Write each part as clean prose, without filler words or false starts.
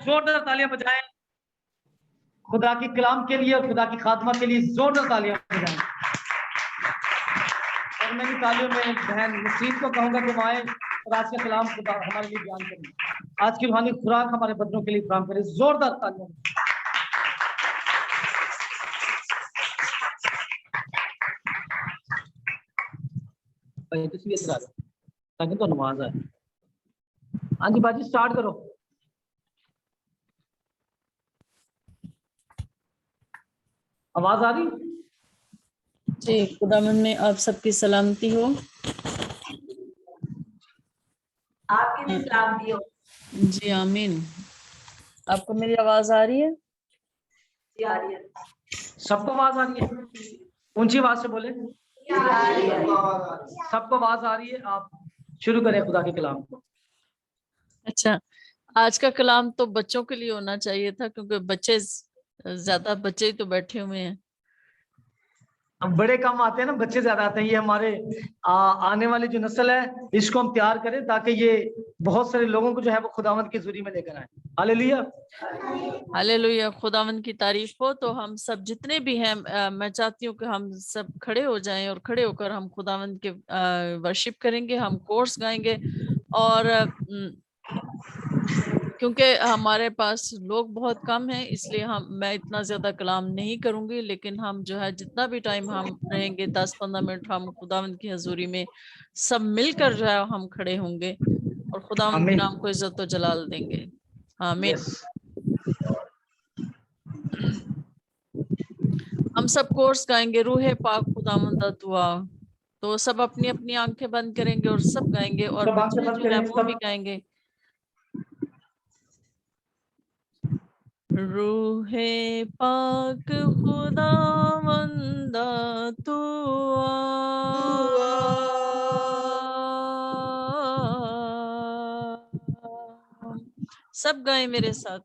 زوردار تالیاں بجائیں خدا کی کلام کے لیے اور خدا کی خاتمہ کے لیے، زوردار تالیاں بجائیں۔ اور میں بھی تالیوں میں بہن نسرین کو کہوں گا کہ وہ آئے اور آج کا کلام خدا ہمارے لیے بیان کریں، آج کی روحانی خوراک ہمارے بدنوں کے لیے فراہم کرے۔ زوردار تالیاں تاکہ تو نماز آئے۔ ہاں جی باجی سٹارٹ کرو۔ آواز آ رہی؟ جی، خداوند میں آپ سب کی سلامتی ہو۔ آپ کی بھی سلامتی ہو۔ جی آمین۔ آپ کو میری آواز آ رہی ہے؟ جی آ رہی ہے۔ سب کو آواز آ رہی ہے؟ اونچی آواز سے بولے۔ سب کو آواز آ رہی ہے؟ آپ شروع کریں خدا کے کلام کو۔ اچھا، آج کا کلام تو بچوں کے لیے ہونا چاہیے تھا، کیونکہ زیادہ بچے ہی تو بیٹھے ہوئے ہیں۔ ہم بڑے کام آتے ہیں نا، بچے زیادہ آتے ہیں۔ یہ ہمارے آنے والی جو نسل ہے اس کو ہم تیار کریں تاکہ یہ بہت سارے لوگوں کو جو ہے وہ خداوند کی حضوری میں لے کر آئیں۔ ہاللیلویہ، ہاللیلویہ، خداوند کی تعریف ہو۔ تو ہم سب جتنے بھی ہیں، میں چاہتی ہوں کہ ہم سب کھڑے ہو جائیں اور کھڑے ہو کر ہم خداوند کے ورشپ کریں گے، ہم کورس گائیں گے۔ اور کیونکہ ہمارے پاس لوگ بہت کم ہیں، اس لیے میں اتنا زیادہ کلام نہیں کروں گی، لیکن ہم جو ہے جتنا بھی ٹائم ہم رہیں گے 10-15 منٹ ہم خداوند کی حضوری میں سب مل کر جو ہے ہم کھڑے ہوں گے اور خداوند کے آمین۔ نام کو عزت و جلال دیں گے۔ آمین۔ Yes۔ ہم سب کورس گائیں گے، روح پاک خداوند دعا۔ تو سب اپنی اپنی آنکھیں بند کریں گے اور سب گائیں گے، اور سب آنکھیں بچے بند جو ہے کریں وہ سب۔ بھی گائیں گے۔ روح پاک خداوند تو سب گائیں میرے ساتھ۔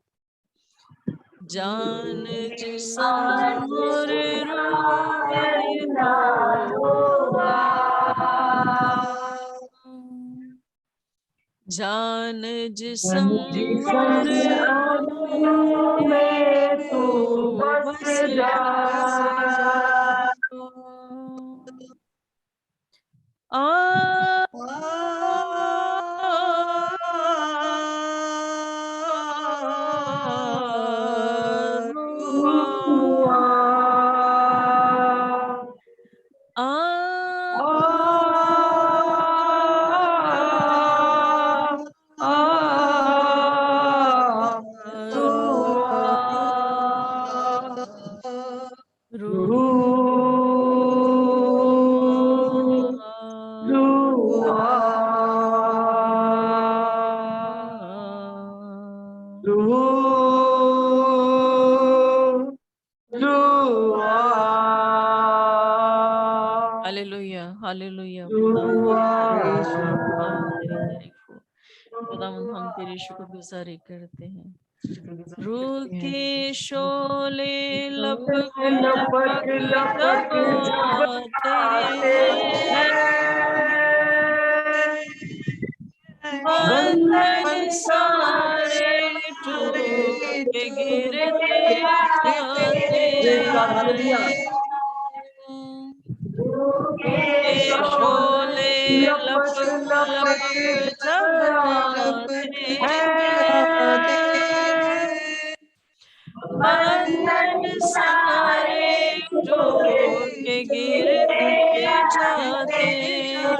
جان جسم اور روح تو جان جسم اور روح میں تو بس جا ہاللیلویہ، ہاللیلویہ۔ خداوند ہم تیری شکر گزاری کرتے ہیں۔ روح کے شعلے لپک لپک جب آتے ہیں، بندھن سارے ٹوٹ کے گرتے جاتے ہیں۔ کے شعلے لپک لپک جب آتے ہیں، بندھن سارے ٹوٹ کے گرتے جاتے ہیں۔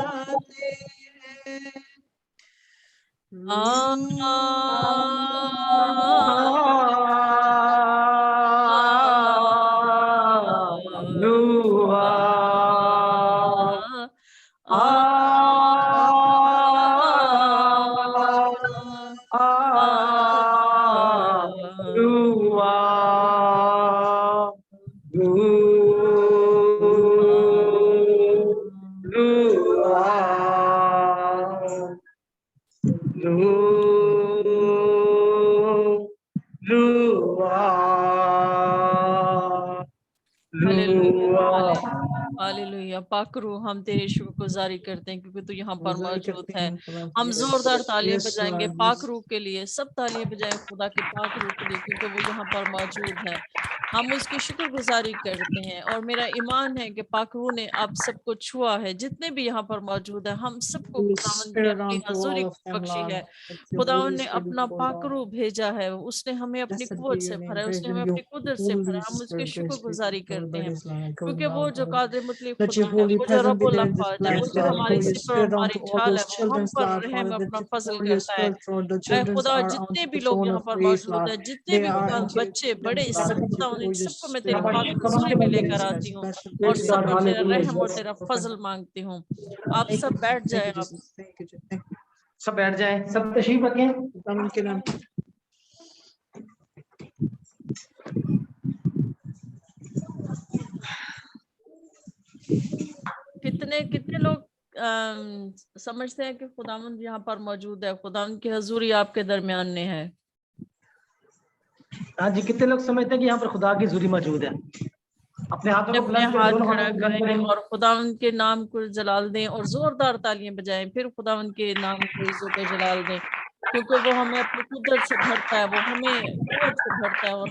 हालेलुया। पाक रूह, हम तेरी शुक्रगुजारी करते हैं क्योंकि तू यहाँ पर गुजारी मौजूद करते है। हैं खुदा। हम जोरदार तालियां यस बजाएंगे लॉर्ड, पाक यस। रूह के लिए, सब तालियां बजाएं खुदा के पाक रूह के लिए क्योंकि वो यहाँ पर मौजूद है। हम उसकी शुक्रगुजारी करते हैं और मेरा ईमान है कि पाक रूह ने आप सबको छुआ है, जितने भी यहाँ पर मौजूद है हम सबको Holy खुदावंद ने Spirit अपनी onto हजूरी all of them, Bakshi Lord. है। Let your खुदावंद Holy ने Spirit अपना pour पाक down. रूह भेजा है, उसने हमें अपनी Blessed कुव्वत be से your भरा name. है, Praise उसने him. हमें Your अपनी कुदरत से भरा Holy है। हम उसकी Spirit, praise be शुक्रगुजारी करते हैं everybody's Lord. Go क्योंकि now, वो जो Lord. कादिर मुतलिक Let खुदा your है, holy वो जो presence be रब्बुल there in this अफ़ाद है, वो place, जो Lord. हमारी Pour your सिफ़र और spirit हमारी onto all ढाल है, those वो हम children, पर Lord, रहम Father. That अपना you फज़ल pour your करता है। spirit, Lord. The children खुदा are जितने onto भी the लोग throne यहाँ of पर grace, मौजूद Lord. हैं, जितने They भी are खुदा into your बच्चे बड़े, kingdoms, Lord. सब That खुदा you इन pour your सबको मैं तेरे spirit पाक onto them, हज़ूरी में Lord लेकर Jesus आती Christ. हूँ Blessed और be your सब name. पर तेरा Praise रहम be और your तेरा name. फज़ल मांगती हूँ। आप Thank you, सब बैठ thank जाएं you, आप। Jesus. Thank you, Jesus. Thank you. सब बैठ जाएं, सब तशरीफ रखें। खुदावन के नाम। कितने कितने लोग समझते हैं कि खुदावंद यहाँ पर मौजूद है, खुदावंद की हजूरी आपके दरमियान में है। हाँ जी, कितने लोग समझते हैं कि यहाँ पर खुदा की हुजूरी मौजूद है? अपने हाथों को अपने बुलंद करें, हाथ दोनों खड़ा हाथों को बुलंद करेंगे करें। और खुदावंद के नाम को जलाल दें और जोरदार तालियां बजाएं, फिर खुदावंद के नाम को इज्जत और जलाल दें क्योंकि वो हमें अपनी कुदरत से भरता है, वो हमें कुव्वत से भरता है। और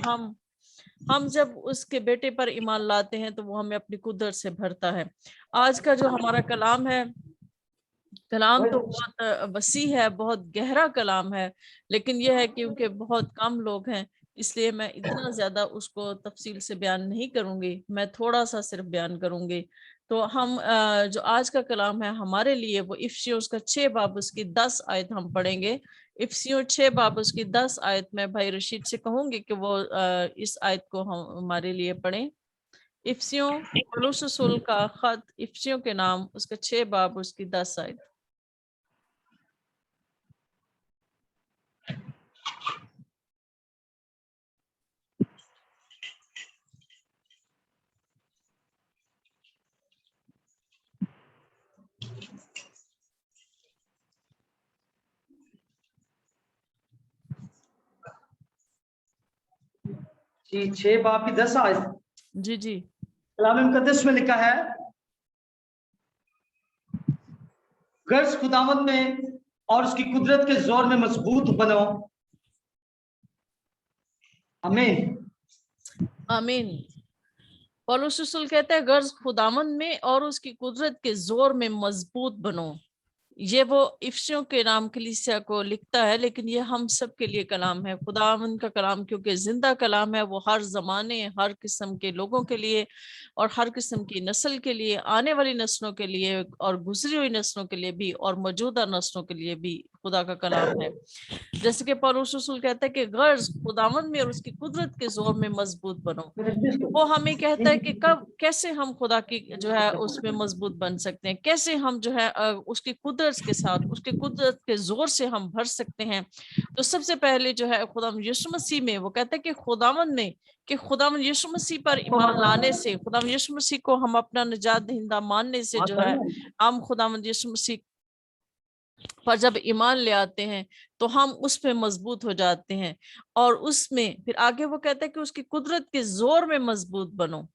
हम जब उसके बेटे पर ईमान लाते हैं तो वो हमें अपनी कुदरत से भरता है। आज का जो हमारा कलाम है, कलाम तो बहुत वसी है, बहुत गहरा कलाम है, लेकिन यह है क्योंकि बहुत कम लोग हैं इसलिए मैं इतना ज्यादा उसको तफसील से बयान नहीं करूंगी, मैं थोड़ा सा सिर्फ बयान करूंगी। तो हम जो आज का कलाम है हमारे लिए वो इफ्सियों उसका 6 बाब उसकी 10 आयत हम पढ़ेंगे। इफ्सियों 6 बाब उसकी 10 आयत में भाई रशीद से कहूंगी कि वो इस आयत को हम हमारे लिए पढ़ें। इफ्सियों पौलुस रसूल का खत इफ्सियों के नाम उसका 6 बाब उसकी 10 आयत। जी, 6 बाब की 10 आयत। जी जी, कलाम मुकद्दस में लिखा है, गर्ज खुदावंद में और उसकी कुदरत के जोर में मजबूत बनो। आमीन आमीन। पौलुस रसूल कहते हैं गर्ज खुदावंद में और उसकी कुदरत के जोर में मजबूत बनो। ये वो इफ्सियों के नाम कलीसिया को लिखता है, लेकिन ये हम सब के लिए कलाम है, खुदावंद का कलाम, क्योंकि जिंदा कलाम है। वो हर जमाने, हर किस्म के लोगों के लिए और हर किस्म की नस्ल के लिए, आने वाली नस्लों के लिए और गुजरी हुई नस्लों के लिए भी और मौजूदा नस्लों के लिए भी खुदा का कलाम है। जैसे कि पौलुस रसूल कहता है कि गर्ज खुदावंद में और उसकी कुदरत के जोर में मजबूत बनो। वो हमें कहता है कि कब कैसे हम खुदा की जो है उसमें मजबूत बन सकते हैं, कैसे हम जो है उसकी कुदरत के साथ, उसके कुदरत के जोर से हम भर सकते हैं। तो सबसे पहले जो है खुदावंद यीशु मसीह में, वो कहता है कि खुदावंद में, कि खुदावंद यीशु मसीह पर ईमान लाने से, खुदावंद यीशु मसीह को हम अपना निजात दहिंदा मानने से जो है हम खुदावंद यीशु मसीह पर जब ईमान ले आते हैं तो हम उस पे मजबूत हो जाते हैं। और उसमें फिर आगे वो कहता है कि उसकी कुदरत के जोर में मजबूत बनो।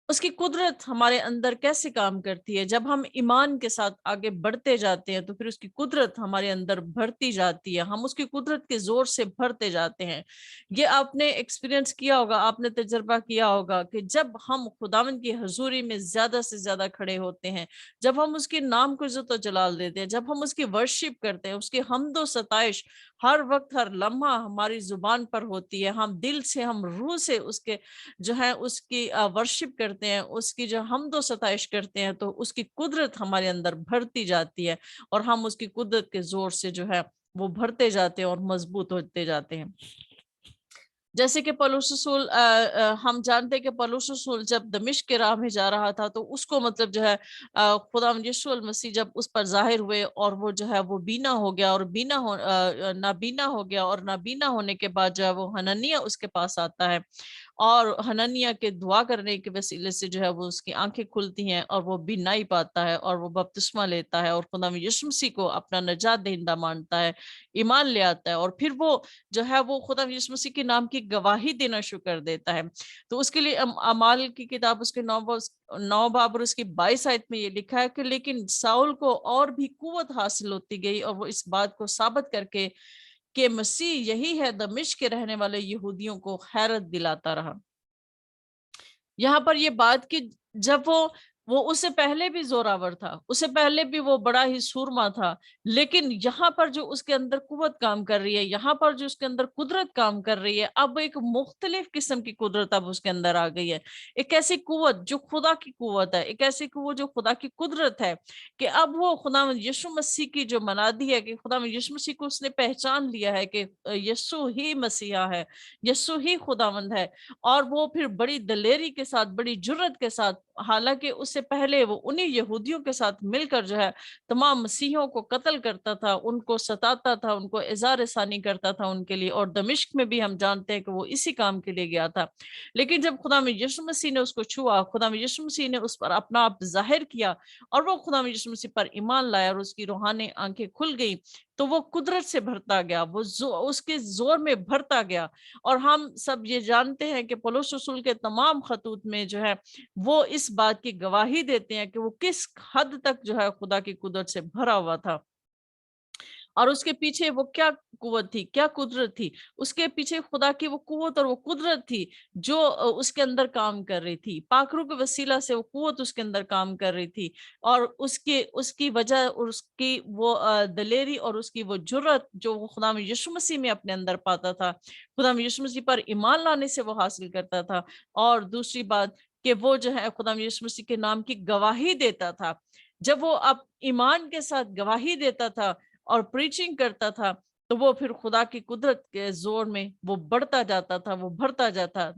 उसकी कुदरत हमारे अंदर कैसे काम करती है? जब हम ईमान के साथ आगे बढ़ते जाते हैं तो फिर उसकी कुदरत हमारे अंदर बढ़ती जाती है, हम उसकी कुदरत के जोर से भरते जाते हैं। ये आपने एक्सपीरियंस किया होगा, आपने तजर्बा किया होगा कि जब हम खुदावंद की हजूरी में ज्यादा से ज्यादा खड़े होते हैं, जब हम उसके नाम को इज्जत और जलाल देते हैं, जब हम उसकी वर्शिप करते हैं, उसकी हम्दो सताइश हर वक्त हर लम्हा हमारी जुबान पर होती है, हम दिल से, हम रूह से उसके जो है उसकी वर्शिप करते हैं, उसकी जो हमदो सताइश करते हैं, तो उसकी कुदरत हमारे अंदर भरती जाती है और हम उसकी कुदरत के जोर से जो है वो भरते जाते हैं और मजबूत होते जाते हैं। जैसे कि पौलुस रसूल हम जानते हैं कि पौलुस रसूल जब दमिश्क के राह में जा रहा था तो उसको मतलब जो है खुदावंद यीशु मसीह जब उस पर जाहिर हुए और वो जो है वो बीना हो गया और नाबीना हो गया, और नाबीना होने के बाद जो है वो हननिया उसके पास आता है और हननिया के दुआ करने के वसीले से जो है वो उसकी आंखें खुलती हैं और वो बीनाई पाता है और वो बपतिस्मा लेता है और खुदावंद यीशु मसीह को अपना निजात दहिंदा मानता है, ईमान ले आता है। और फिर वो जो है वो खुदावंद यीशु मसीह के नाम की گواہی دینا شروع کر دیتا ہے. تو اس کے لیے اعمال کی کتاب اس کے 9 باب اور اس کی 22 آیت میں یہ لکھا ہے کہ لیکن ساؤل کو اور بھی قوت حاصل ہوتی گئی اور وہ اس بات کو ثابت کر کے کہ مسیح یہی ہے دمشق کے رہنے والے یہودیوں کو حیرت دلاتا رہا. یہاں پر یہ بات کہ جب وہ اس سے پہلے بھی زوراور تھا, اس سے پہلے بھی وہ بڑا ہی سورما تھا, لیکن یہاں پر جو اس کے اندر قوت کام کر رہی ہے, یہاں پر جو اس کے اندر قدرت کام کر رہی ہے, اب ایک مختلف قسم کی قدرت اب اس کے اندر آ گئی ہے. ایک ایسی قوت جو خدا کی قوت ہے, ایک ایسی قوت جو خدا کی قدرت ہے کہ اب وہ خدا یسوع مسیح کی جو منادی ہے کہ خدا یسوع مسیح کو اس نے پہچان لیا ہے کہ یسوع ہی مسیحا ہے, یسوع ہی خداوند ہے. اور وہ پھر بڑی دلیری کے ساتھ, بڑی جرت کے ساتھ, حالانکہ اس سے پہلے وہ انہی یہودیوں کے ساتھ مل کر جو ہے تمام مسیحوں کو قتل کرتا تھا, ان کو ستاتا تھا, ان کو اظہار ثانی کرتا تھا ان کے لیے, اور دمشق میں بھی ہم جانتے ہیں کہ وہ اسی کام کے لیے گیا تھا. لیکن جب خدا میں یسوع مسیح نے اس کو چھوا, خدا میں یسوع مسیح نے اس پر اپنا آپ ظاہر کیا اور وہ خدا میں یسوع مسیح پر ایمان لایا اور اس کی روحانی آنکھیں کھل گئی, تو وہ قدرت سے بھرتا گیا, وہ اس کے زور میں بھرتا گیا. اور ہم سب یہ جانتے ہیں کہ پولس رسول کے تمام خطوط میں جو ہے وہ اس بات کی گواہی دیتے ہیں کہ وہ کس حد تک جو ہے خدا کی قدرت سے بھرا ہوا تھا. اور اس کے پیچھے وہ کیا قوت تھی, کیا قدرت تھی, اس کے پیچھے خدا کی وہ قوت اور وہ قدرت تھی جو اس کے اندر کام کر رہی تھی. پاک روح کے وسیلہ سے وہ قوت اس کے اندر کام کر رہی تھی, اور اس کی وجہ, اس کی وہ دلیری اور اس کی وہ جرت جو وہ خدا میں یسوع مسیح میں اپنے اندر پاتا تھا, خدا میں یسوع مسیح پر ایمان لانے سے وہ حاصل کرتا تھا. اور دوسری بات کہ وہ جو ہے خدا میں یسوع مسیح کے نام کی گواہی دیتا تھا. جب وہ اب ایمان کے ساتھ گواہی دیتا تھا اور پریچنگ کرتا تھا, تو وہ پھر خدا کی قدرت کے زور میں وہ بڑھتا جاتا تھا, وہ بڑھتا جاتا.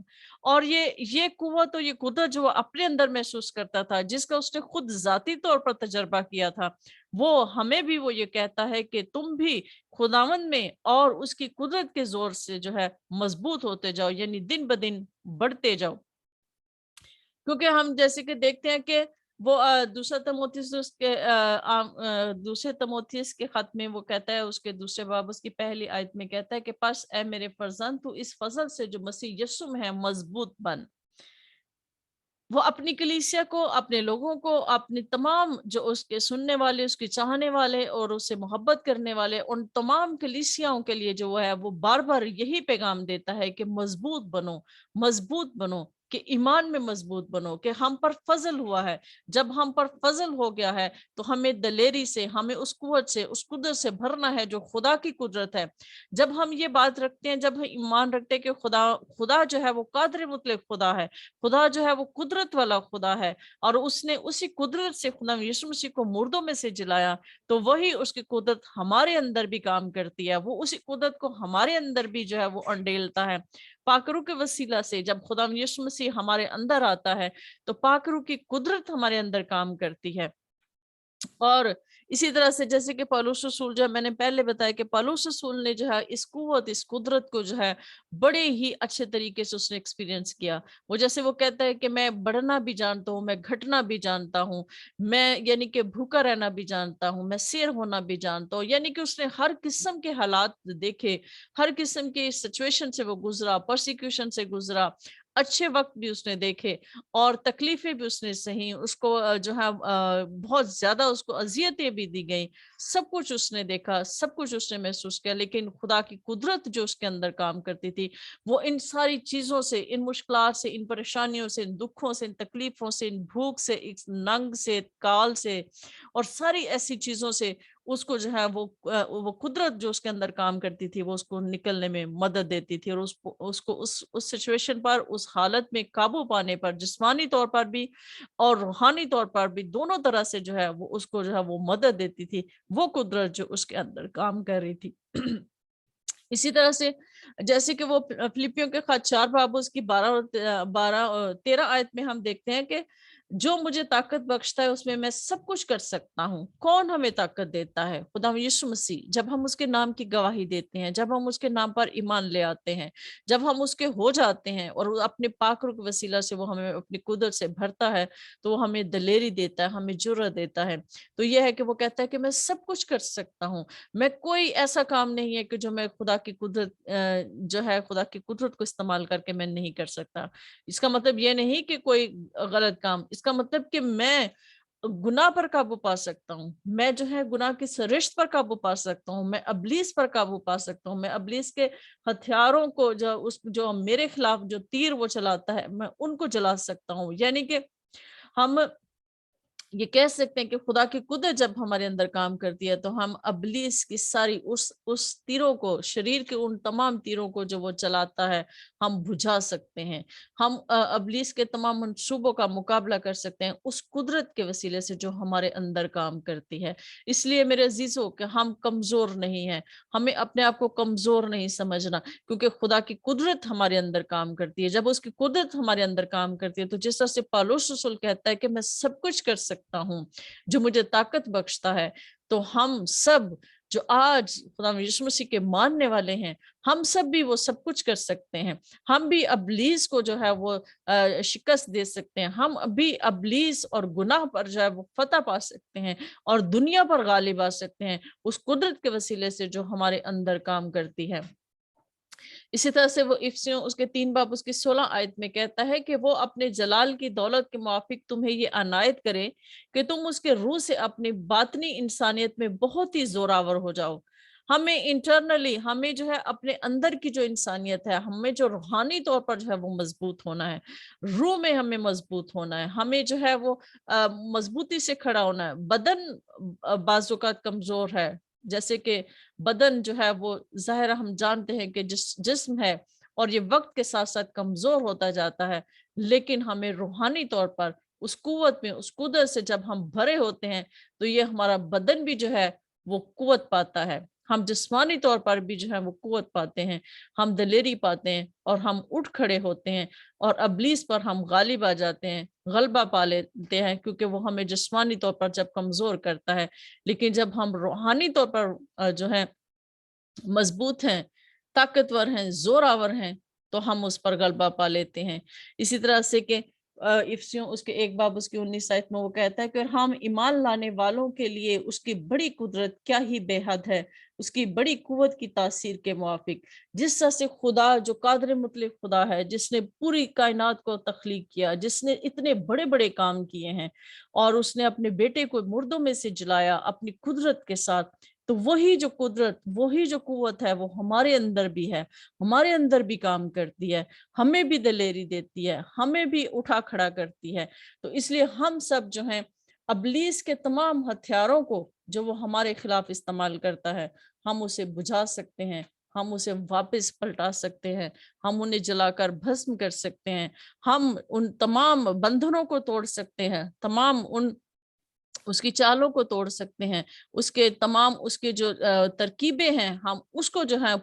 اور یہ قوت اور یہ قدرت جو وہ اپنے اندر محسوس کرتا تھا, جس کا اس نے خود ذاتی طور پر تجربہ کیا تھا, وہ ہمیں بھی وہ یہ کہتا ہے کہ تم بھی خداوند میں اور اس کی قدرت کے زور سے جو ہے مضبوط ہوتے جاؤ, یعنی دن بدن بڑھتے جاؤ. کیونکہ ہم جیسے کہ دیکھتے ہیں کہ وہ دوسرے تموتھیوس کے خط میں وہ کہتا ہے, اس کے دوسرے باب اس کی پہلی آیت میں کہتا ہے کہ پس اے میرے فرزند تو اس فضل سے جو مسیح یسوع میں ہے مضبوط بن. وہ اپنی کلیسیا کو, اپنے لوگوں کو, اپنے تمام جو اس کے سننے والے, اس کے چاہنے والے اور اس سے محبت کرنے والے, ان تمام کلیسیاؤں کے لیے جو ہے وہ بار بار یہی پیغام دیتا ہے کہ مضبوط بنو, مضبوط بنو, کہ ایمان میں مضبوط بنو, کہ ہم پر فضل ہوا ہے. جب ہم پر فضل ہو گیا ہے تو ہمیں دلیری سے, ہمیں اس قوت سے, اس قدرت سے بھرنا ہے جو خدا کی قدرت ہے. جب ہم یہ بات رکھتے ہیں, جب ہم ایمان رکھتے ہیں کہ خدا جو ہے وہ قادر مطلق خدا ہے, خدا جو ہے وہ قدرت والا خدا ہے, اور اس نے اسی قدرت سے خدا یسوع مسیح کو مردوں میں سے جلایا, تو وہی اس کی قدرت ہمارے اندر بھی کام کرتی ہے. وہ اسی قدرت کو ہمارے اندر بھی جو ہے وہ انڈیلتا ہے. پاک روح کے وسیلہ سے جب خدا یسوع مسیح ہمارے اندر آتا ہے تو پاک روح کی قدرت ہمارے اندر کام کرتی ہے. اور اسی طرح سے جیسے کہ پولس رسول, جو میں نے پہلے بتایا کہ پولس رسول نے جو ہے اس قوت, اس قدرت کو جو ہے بڑے ہی اچھے طریقے سے اس نے ایکسپیرینس کیا. وہ جیسے وہ کہتا ہے کہ میں بڑھنا بھی جانتا ہوں, میں گھٹنا بھی جانتا ہوں, میں یعنی کہ بھوکا رہنا بھی جانتا ہوں, میں سیر ہونا بھی جانتا ہوں. یعنی کہ اس نے ہر قسم کے حالات دیکھے, ہر قسم کے سچویشن سے وہ گزرا, پرسیکیوشن سے گزرا, اچھے وقت بھی اس نے دیکھے اور تکلیفیں بھی اس نے سہی, اس کو جو ہے بہت زیادہ اس کو اذیتیں بھی دی گئیں, سب کچھ اس نے دیکھا, سب کچھ اس نے محسوس کیا. لیکن خدا کی قدرت جو اس کے اندر کام کرتی تھی, وہ ان ساری چیزوں سے, ان مشکلات سے, ان پریشانیوں سے, ان دکھوں سے, ان تکلیفوں سے, ان بھوک سے, اس ننگ سے, کال سے اور ساری ایسی چیزوں سے اس کو جو ہے وہ قدرت جو اس کے اندر کام کرتی تھی, وہ اس کو نکلنے میں مدد دیتی تھی, اور اس کو اس سچویشن پر, اس حالت میں قابو پانے پر, جسمانی طور پر بھی اور روحانی طور پر بھی, دونوں طرح سے جو ہے وہ اس کو جو ہے وہ مدد دیتی تھی. وہ قدرت جو اس کے اندر کام کر رہی تھی. اسی طرح سے جیسے کہ وہ فلپیوں کے خط 4 باب اس کی 12 اور 13 آیت میں ہم دیکھتے ہیں کہ जो मुझे ताकत बख्शता है उसमें मैं सब कुछ कर सकता हूँ। कौन हमें ताकत देता है? खुदा यीशु मसीह। जब हम उसके नाम की गवाही देते हैं, जब हम उसके नाम पर ईमान ले आते हैं, जब हम उसके हो जाते हैं और वो अपने पाक रूह के वसीला से वो हमें अपनी कुदरत से भरता है, तो वो हमें दलेरी देता है, हमें जुर्रत देता है। तो ये है कि वो कहता है कि मैं सब कुछ कर सकता हूँ। मैं कोई ऐसा काम नहीं है कि जो मैं खुदा की कुदरत जो है खुदा की कुदरत को इस्तेमाल करके मैं नहीं कर सकता। इसका मतलब ये नहीं कि कोई गलत काम, इसका मतलब कि मैं गुनाह पर काबू पा सकता हूँ। मैं जो है गुनाह की सरिश्त पर काबू पा सकता हूँ। मैं इब्लीस पर काबू पा सकता हूँ। मैं इब्लीस के हथियारों को जो मेरे खिलाफ जो तीर वो चलाता है, मैं उनको जला सकता हूँ। यानी कि हम ये कह सकते हैं कि खुदा की कुदरत जब हमारे अंदर काम करती है, तो हम इब्लीस की सारी उस तीरों को, शरीर के उन तमाम तीरों को जो वो चलाता है, हम बुझा सकते हैं। हम इब्लीस के तमाम मंसूबों का मुकाबला कर सकते हैं उस कुदरत के वसीले से जो हमारे अंदर काम करती है। इसलिए मेरे अजीजों कि हम कमजोर नहीं हैं, हमें अपने आप को कमजोर नहीं समझना, क्योंकि खुदा की कुदरत हमारे अंदर काम करती है। जब उसकी कुदरत हमारे अंदर काम करती है, तो जिस तरह से पौलुस रसूल कहता है कि मैं सब कुछ कर सकता हूँ जो मुझे ताकत बख्शता है, तो हम सब जो आज खुदा यीशु मसीह के मानने वाले हैं, हम सब भी वो सब कुछ कर सकते हैं। हम भी इब्लीस को जो है वो शिकस्त दे सकते हैं। हम भी इब्लीस और गुनाह पर जो है वो फतह पा सकते हैं और दुनिया पर गालिब आ सकते हैं उस कुदरत के वसीले से जो हमारे अंदर काम करती है। इसी तरह से वो इफिसियों उसके 3 बाब उसकी 16 आयत में कहता है कि वो अपने जलाल की दौलत के मुआफिक तुम्हें ये अनायत करे कि तुम उसके रूह से अपनी बातनी इंसानियत में बहुत ही जोरावर हो जाओ। हमें इंटरनली, हमें जो है अपने अंदर की जो इंसानियत है, हमें जो रूहानी तौर पर जो है वो मजबूत होना है, रूह में हमें मजबूत होना है, हमें जो है वो मजबूती से खड़ा होना है। बदन बाजुकात कमजोर है, जैसे कि बदन जो है वो ज़ाहिर हम जानते हैं कि जिस्म है और ये वक्त के साथ साथ कमजोर होता जाता है, लेकिन हमें रूहानी तौर पर उस कुव्वत में, उस कुदरत से जब हम भरे होते हैं, तो ये हमारा बदन भी जो है वो कुव्वत पाता है। हम जिस्मानी तौर पर भी जो है वो कुव्वत पाते हैं, हम दलेरी पाते हैं और हम उठ खड़े होते हैं और इब्लीस पर हम गालिब आ जाते हैं, गलबा पा लेते हैं, क्योंकि वो हमें जिस्मानी तौर पर जब कमजोर करता है। लेकिन जब हम रूहानी तौर पर जो है मजबूत हैं, ताकतवर हैं, जोरावर हैं, तो हम उस पर गलबा पा लेते हैं। इसी तरह से कि इफिसियों उसके 1 बाब उसकी 19 आयत में वो कहता है कि हम ईमान लाने वालों के लिए उसकी बड़ी कुदरत क्या ही बेहद है, उसकी बड़ी कुव्वत की तासीर के मुआफिक। जिस तरह से खुदा जो कादिर मुतलक खुदा है, जिसने पूरी कायनात को तख्लीक किया, जिसने इतने बड़े बड़े काम किए हैं और उसने अपने बेटे को मुर्दों में से जलाया अपनी कुदरत के साथ, तो वही जो कुदरत, वही जो कुव्वत है, वो हमारे अंदर भी है, हमारे अंदर भी काम करती है, हमें भी दलेरी देती है, हमें भी उठा खड़ा करती है। तो इसलिए हम सब जो हैं इब्लीस के तमाम हथियारों को जो वो हमारे खिलाफ इस्तेमाल करता है, हम उसे बुझा सकते हैं, हम उसे वापस पलटा सकते हैं, हम उन्हें जलाकर भस्म कर सकते हैं, हम उन तमाम बंधनों को तोड़ सकते हैं, तमाम उन उसकी चालों को तोड़ सकते हैं, उसके तमाम उसके जो तरकीबें हैं, हम उसको जो है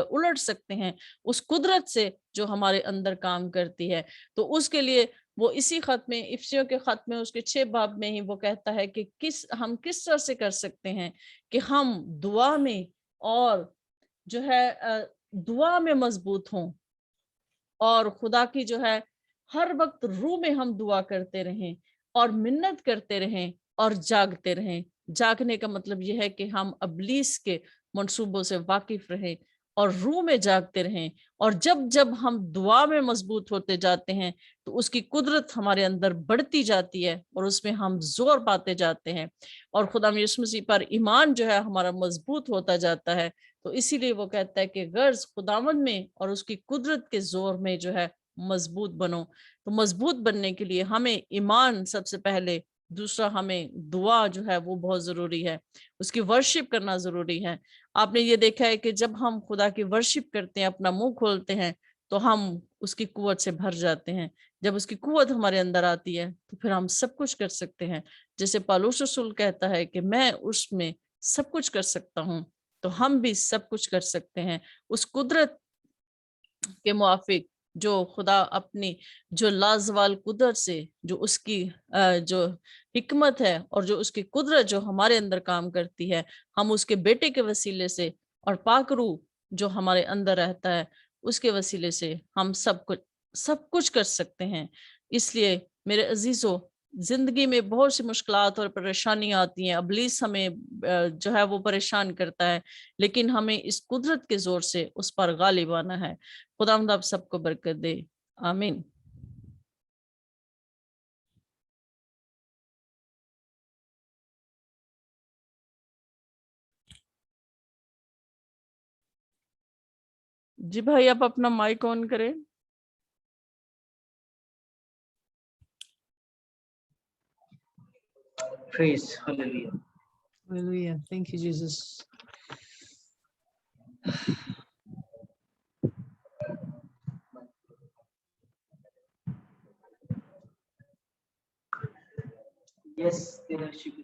उलट सकते हैं उस कुदरत से जो हमारे अंदर काम करती है। तो उसके लिए वो इसी खत में, इफिसियों के खत में उसके 6 बाब में ही वो कहता है कि हम किस तरह से कर सकते हैं कि हम दुआ में और जो है दुआ में मजबूत हों और खुदा की जो है हर वक्त रूह में हम दुआ करते रहें और मिन्नत करते रहें और जागते रहें। जागने का मतलब यह है कि हम इब्लीस के मंसूबों से वाकिफ रहें और रूह में जागते रहें। और जब जब हम दुआ में मजबूत होते जाते हैं, तो उसकी कुदरत हमारे अंदर बढ़ती जाती है और उसमें हम जोर पाते जाते हैं और खुदा यीशु मसीह पर ईमान जो है हमारा मजबूत होता जाता है। तो इसीलिए वो कहता है कि गर्ज खुदावंद में और उसकी कुदरत के जोर में जो है मजबूत बनो। तो मजबूत बनने के लिए हमें ईमान सबसे पहले, दूसरा हमें दुआ जो है वो बहुत जरूरी है, उसकी वर्शिप करना जरूरी है। आपने ये देखा है कि जब हम खुदा की वर्शिप करते हैं, अपना मुंह खोलते हैं, तो हम उसकी कुव्वत से भर जाते हैं। जब उसकी कुव्वत हमारे अंदर आती है, तो फिर हम सब कुछ कर सकते हैं। जैसे पौलुस रसूल कहता है कि मैं उसमें सब कुछ कर सकता हूँ, तो हम भी सब कुछ कर सकते हैं उस कुदरत के मुआफिक जो खुदा अपनी जो लाजवाल कुदरत से जो उसकी जो हिकमत है और जो उसकी कुदरत जो हमारे अंदर काम करती है, हम उसके बेटे के वसीले से और पाक रूह जो हमारे अंदर रहता है उसके वसीले से हम सब कुछ कर सकते हैं। इसलिए मेरे अजीजों, जिंदगी में बहुत सी मुश्किलात और परेशानियां आती हैं, इब्लीस हमें जो है वो परेशान करता है, लेकिन हमें इस कुदरत के जोर से उस पर गालिब आना है। खुदावंद आप सबको बरकत दे, आमीन। जी भाई, आप अपना माइक ऑन करें। Praise, hallelujah. Hallelujah. Thank you, Jesus. Yes, तेरा शुक्र।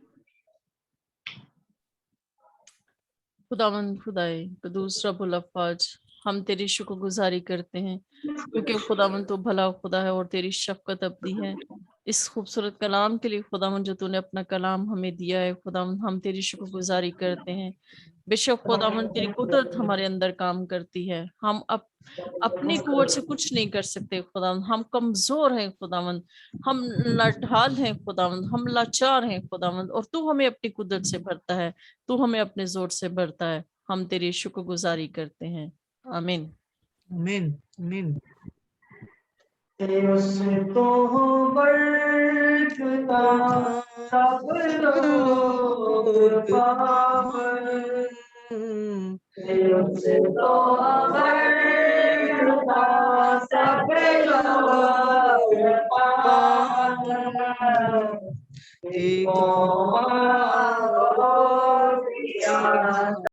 खुदावंद खुदाए कदूस रब्बुल अफ़्फ़ाज, हम तेरी शुक्रगुजारी करते हैं क्योंकि खुदावंद तो भला खुदा है और तेरी शफकत अबदी है। इस खूबसूरत कलाम के लिए खुदावंद जो तूने अपना कलाम हमें दिया है, खुदावंद हम तेरी शुक्रगुजारी करते हैं। बेशक खुदावंद तेरी कुदरत हमारे अंदर काम करती है, हम अपनी कुव्वत से कुछ नहीं कर सकते खुदावंद, हम कमजोर हैं खुदावंद, हम लाचार हैं खुदावंद, हम लाचार हैं खुदावंद, और तू हमें अपनी कुदरत से भरता है, तू हमें अपने जोर से भरता है। हम तेरी शुक्रगुजारी करते हैं, आमीन। Amen. Amen. उससे तो बरकता सब लोग पावन, उससे तो बरकता सब लोग पावन, एक को